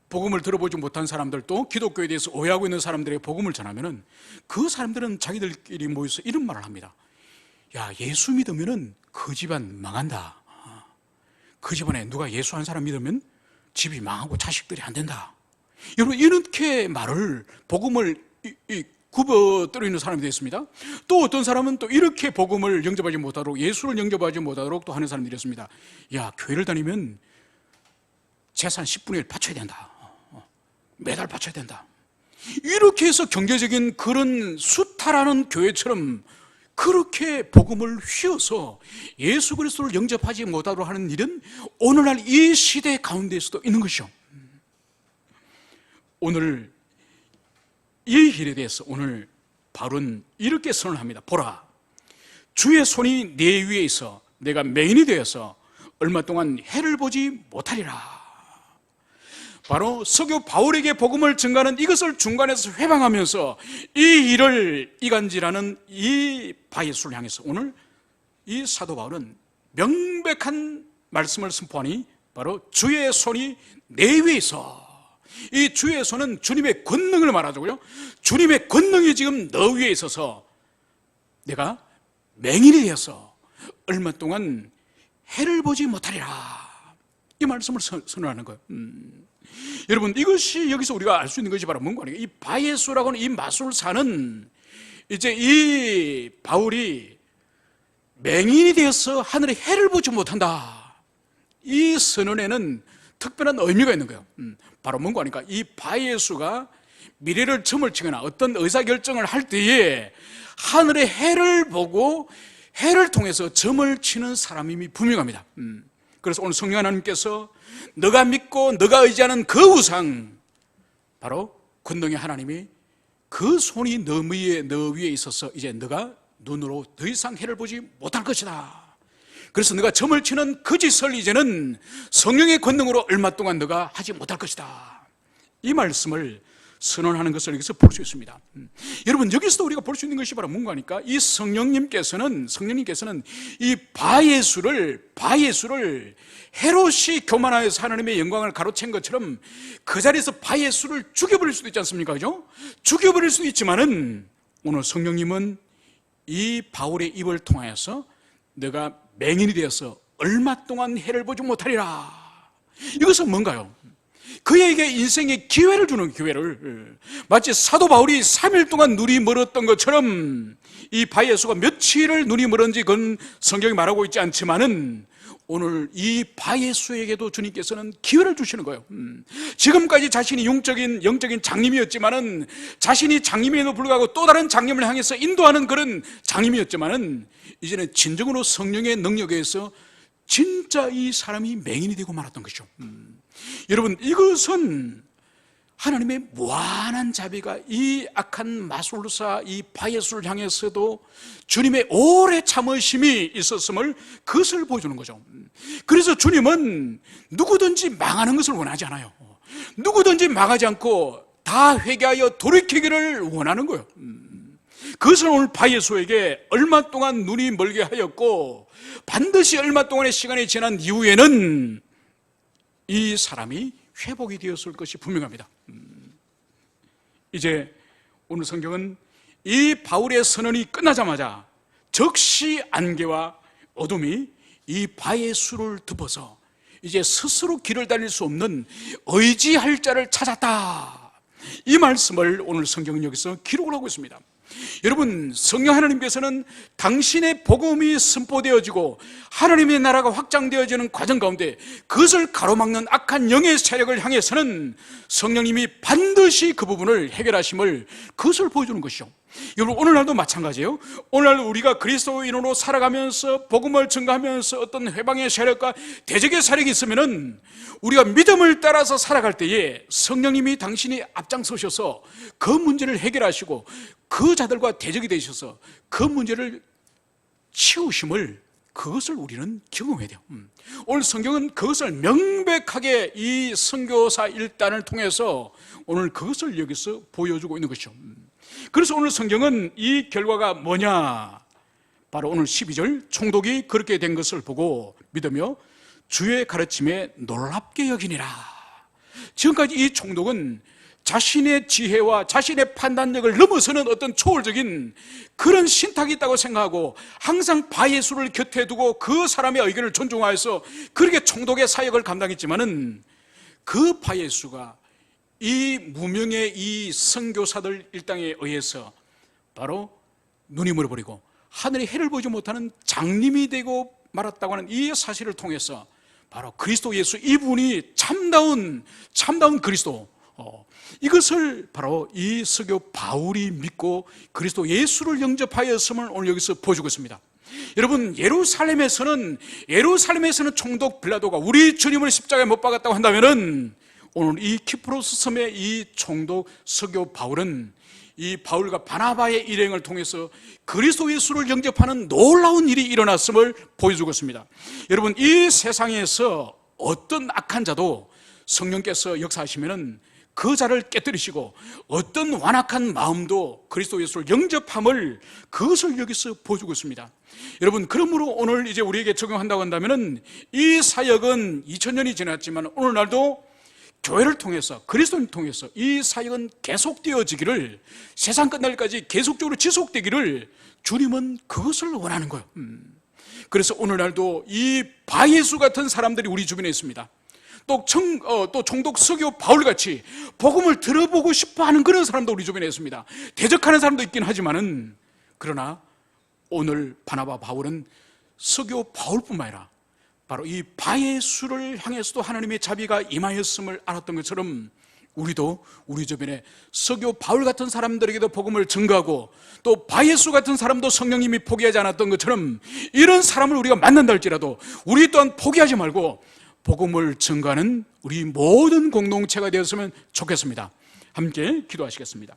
복음을 들어보지 못한 사람들도 기독교에 대해서 오해하고 있는 사람들에게 복음을 전하면은 그 사람들은 자기들끼리 모여서 이런 말을 합니다. 야, 예수 믿으면은 그 집안 망한다. 그 집안에 누가 예수 한 사람 믿으면 집이 망하고 자식들이 안 된다. 여러분, 이렇게 말을, 복음을 굽어뜨리는 사람이 됐습니다. 또 어떤 사람은 또 이렇게 복음을 영접하지 못하도록, 예수를 영접하지 못하도록 또 하는 사람들이 있습니다. 야, 교회를 다니면 재산 10분의 1 바쳐야 된다, 매달 바쳐야 된다, 이렇게 해서 경제적인 그런 수탈하는 교회처럼 그렇게 복음을 휘어서 예수 그리스도를 영접하지 못하도록 하는 일은 오늘날 이 시대 가운데에서도 있는 것이죠. 오늘 이 일에 대해서 오늘 바울은 이렇게 선언합니다. 보라, 주의 손이 내 위에 있어 내가 맹인이 되어서 얼마 동안 해를 보지 못하리라. 바로 서교 바울에게 복음을 증가하는 이것을 중간에서 회방하면서 이 일을 이간질하는 이 바예수를 향해서 오늘 이 사도 바울은 명백한 말씀을 선포하니 바로 주의 손이 내 위에 있어. 이 주의 손은 주님의 권능을 말하자고요. 주님의 권능이 지금 너 위에 있어서 내가 맹인이 되어서 얼마 동안 해를 보지 못하리라. 이 말씀을 선언하는 거예요. 여러분, 이것이 여기서 우리가 알 수 있는 것이 바로 뭔가 아니에요. 이 바예수라고 하는 이 마술사는 이제 이 바울이 맹인이 되어서 하늘의 해를 보지 못한다. 이 선언에는 특별한 의미가 있는 거예요. 바로 뭔가 하니까 이 바예수가 미래를 점을 치거나 어떤 의사결정을 할 때에 하늘의 해를 보고 해를 통해서 점을 치는 사람임이 분명합니다. 그래서 오늘 성령 하나님께서 너가 믿고 너가 의지하는 그 우상, 바로 권능의 하나님이 그 손이 너 위에 있어서 이제 너가 눈으로 더 이상 해를 보지 못할 것이다. 그래서 너가 점을 치는 그 짓을 이제는 성령의 권능으로 얼마 동안 너가 하지 못할 것이다. 이 말씀을 선언하는 것을 여기서 볼 수 있습니다. 여러분, 여기서도 우리가 볼 수 있는 것이 바로 뭔가 하니까 이 성령님께서는 이 바예수를 헤롯이 교만하여서 하나님의 영광을 가로챈 것처럼 그 자리에서 바예수를 죽여버릴 수도 있지 않습니까? 그죠? 죽여버릴 수도 있지만은 오늘 성령님은 이 바울의 입을 통하여서 너가 맹인이 되어서 얼마 동안 해를 보지 못하리라. 이것은 뭔가요? 그에게 인생의 기회를 주는 기회를, 마치 사도 바울이 3일 동안 눈이 멀었던 것처럼 이 바예수가 며칠을 눈이 멀었는지 그건 성경이 말하고 있지 않지만은 오늘 이 바예수에게도 주님께서는 기회를 주시는 거예요. 지금까지 자신이 영적인 장님이었지만은, 자신이 장님에도 불구하고 또 다른 장님을 향해서 인도하는 그런 장님이었지만은, 이제는 진정으로 성령의 능력에 의해서 진짜 이 사람이 맹인이 되고 말았던 것이죠. 여러분, 이것은 하나님의 무한한 자비가 이 악한 마술사 이 바예수를 향해서도 주님의 오래 참으심이 있었음을, 그것을 보여주는 거죠. 그래서 주님은 누구든지 망하는 것을 원하지 않아요. 누구든지 망하지 않고 다 회개하여 돌이키기를 원하는 거예요. 그것을 오늘 바예수에게 얼마 동안 눈이 멀게 하였고, 반드시 얼마 동안의 시간이 지난 이후에는 이 사람이 회복이 되었을 것이 분명합니다. 이제 오늘 성경은 이 바울의 선언이 끝나자마자 즉시 안개와 어둠이 이 바예수를 덮어서 이제 스스로 길을 달릴 수 없는 의지할 자를 찾았다. 이 말씀을 오늘 성경은 여기서 기록을 하고 있습니다. 여러분, 성령 하나님께서는 당신의 복음이 선포되어지고 하나님의 나라가 확장되어지는 과정 가운데 그것을 가로막는 악한 영의 세력을 향해서는 성령님이 반드시 그 부분을 해결하심을, 그것을 보여주는 것이죠. 여러분, 오늘날도 마찬가지예요. 오늘날 우리가 그리스도인으로 살아가면서 복음을 증거하면서 어떤 회방의 세력과 대적의 세력이 있으면은 우리가 믿음을 따라서 살아갈 때에 성령님이 당신이 앞장서셔서 그 문제를 해결하시고 그 자들과 대적이 되셔서 그 문제를 치우심을, 그것을 우리는 경험해야 돼요. 오늘 성경은 그것을 명백하게 이 선교사 일단을 통해서 오늘 그것을 여기서 보여주고 있는 것이죠. 그래서 오늘 성경은 이 결과가 뭐냐, 바로 오늘 12절 총독이 그렇게 된 것을 보고 믿으며 주의 가르침에 놀랍게 여기니라. 지금까지 이 총독은 자신의 지혜와 자신의 판단력을 넘어서는 어떤 초월적인 그런 신탁이 있다고 생각하고 항상 바예수를 곁에 두고 그 사람의 의견을 존중하여서 그렇게 총독의 사역을 감당했지만은, 그 바예수가 이 무명의 이 선교사들 일당에 의해서 바로 눈이 멀어버리고 하늘의 해를 보지 못하는 장님이 되고 말았다고 하는 이 사실을 통해서 바로 그리스도 예수, 이분이 참다운 그리스도, 이것을 바로 이 서교 바울이 믿고 그리스도 예수를 영접하였음을 오늘 여기서 보여주고 있습니다. 여러분, 예루살렘에서는 총독 빌라도가 우리 주님을 십자가에 못 박았다고 한다면은 오늘 이 키프로스 섬의 이 총독 서교 바울은 이 바울과 바나바의 일행을 통해서 그리스도 예수를 영접하는 놀라운 일이 일어났음을 보여주고 있습니다. 여러분, 이 세상에서 어떤 악한 자도 성령께서 역사하시면은 그 자를 깨뜨리시고, 어떤 완악한 마음도 그리스도 예수를 영접함을, 그것을 여기서 보여주고 있습니다. 여러분, 그러므로 오늘 이제 우리에게 적용한다고 한다면은 이 사역은 2000년이 지났지만 오늘날도 교회를 통해서, 그리스도를 통해서 이 사역은 계속되어지기를, 세상 끝날까지 계속적으로 지속되기를 주님은 그것을 원하는 거예요. 그래서 오늘날도 이 바예수 같은 사람들이 우리 주변에 있습니다. 또 총독 서교 바울같이 복음을 들어보고 싶어하는 그런 사람도 우리 주변에 있습니다. 대적하는 사람도 있긴 하지만은, 그러나 오늘 바나바 바울은 서교 바울뿐만 아니라 바로 이 바예수를 향해서도 하나님의 자비가 임하였음을 알았던 것처럼, 우리도 우리 주변에 서교 바울 같은 사람들에게도 복음을 증거하고, 또 바예수 같은 사람도 성령님이 포기하지 않았던 것처럼, 이런 사람을 우리가 만난다 할지라도 우리 또한 포기하지 말고 복음을 증거하는 우리 모든 공동체가 되었으면 좋겠습니다. 함께 기도하시겠습니다.